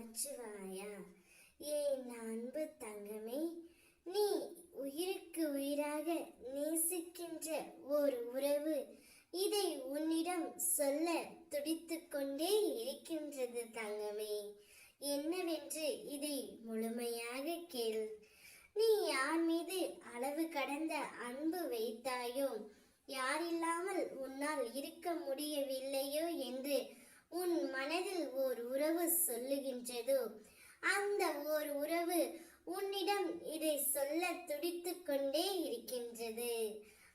நமச்சிவாயா. என் அன்பு தங்கமே, நீ உயிருக்கு உயிராக நேசிக்கின்ற ஒரு உறவு இதை உன்னிடம் சொல்ல துடித்துக் கொண்டே இருக்கின்றது தங்கமே. என்னவென்று இதை முழுமையாக கேள். நீ யார் மீது அளவு கடந்த அன்பு வைத்தாயோ, யாரில்லாமல் உன்னால் இருக்க முடியவில்லையோ என்று உன் மனதில் ஓர் உறவு சொல்லுகின்றதோ, அந்த ஓர் உறவு உன்னிடம் இதை சொல்ல துடித்துக் கொண்டே இருக்கின்றது.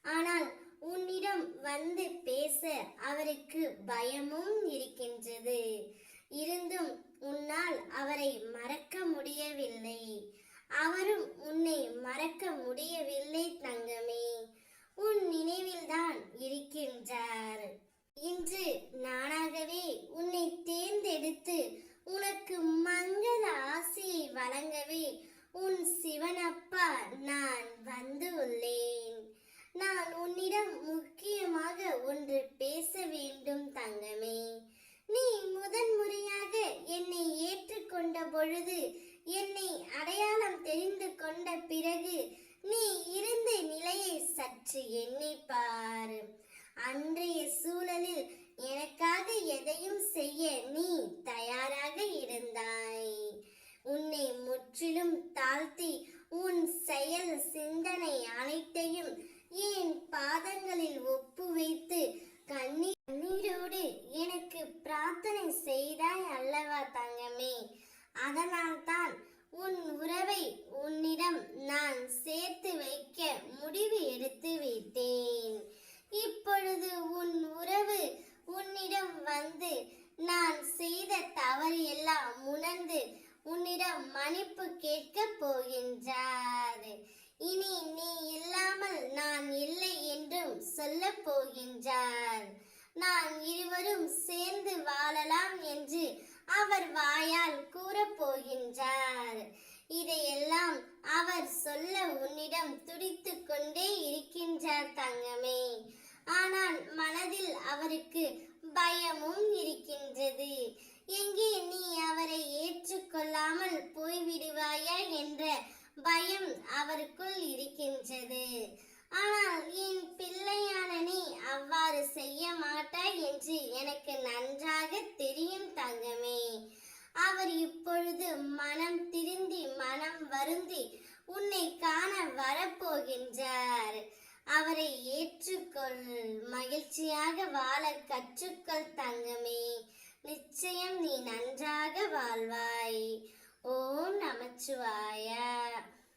ஆனால் உன்னிடம் வந்து பேச அவருக்கு பயமும் இருக்கின்றது. இருந்தும் உன்னால் அவரை மறக்க முடியவில்லை, அவரும் உன்னை மறக்க முடியவில்லை தங்கமே. உன் நினைவில்தான் இருக்கின்றார். இன்று நானாகவே உன்னை தேர்ந்தெடுத்து உனக்கு மங்கள ஆசியை வழங்கவே உன் சிவனப்பா நான் வந்து உள்ளேன். நான் உன்னிடம் முக்கியமாக ஒன்று பேச வேண்டும் தங்கமே. நீ முதன்முறையாக என்னை ஏற்றுக்கொண்ட பொழுது, என்னை அடையாளம் தெரிந்து கொண்ட பிறகு நீ இருந்த நிலையை சற்று எண்ணிப்பார். அன்றைய சூழலில் எனக்காக எதையும் செய்ய நீ தயாராக இருந்தாய். உன்னை முற்றிலும் தாழ்த்தி உன் செயல் சிந்தனை அனைத்தையும் என் பாதங்களில் ஒப்பு வைத்து கண்ணீரோடு எனக்கு பிரார்த்தனை செய்தாய் அல்லவா தங்கமே. அதனால்தான் உன் உறவை உன்னிடம் நான் சேர்த்து வைக்க முடிவு எடுத்து விட்டேன். இப்பொழுது உன் உறவு உன்னிடம் வந்து நான் செய்த தவறு எல்லாம் உணர்ந்து உன்னிடம் மன்னிப்பு கேட்க போகின்றார். இனி நீ இல்லாமல் நான் இல்லை என்றும் சொல்ல போகின்றார். நான் இருவரும் சேர்ந்து வாழலாம் என்று அவர் வாயால் கூறப் போகின்றார். இதையெல்லாம் அவர் சொல்ல உன்னிடம் துடித்துக் கொண்டே இருக்கின்றார் தங்கமே. ஆனால் மனதில் அவருக்கு பயமும் இருக்கின்றது. எங்கே நீ அவரை ஏற்றுக்கொள்ளாமல் போய்விடுவாயா என்ற பயம் அவருக்குள் இருக்கின்றது. ஆனால் என் பிள்ளையான நீ அவ்வாறு செய்ய மாட்டாய் என்று எனக்கு நன்றாக தெரியும் தங்கமே. அவர் இப்பொழுது மனம் திருந்தி மனம் வருந்தி உன்னை காண வரப்போகின்றார். அவரை ஏற்றுக்கொள், மகிழ்ச்சியாக வாழ கற்றுக்கொள் தங்கமே. நிச்சயம் நீ நன்றாக வாழ்வாய். ஓம் நமச்சிவாயா.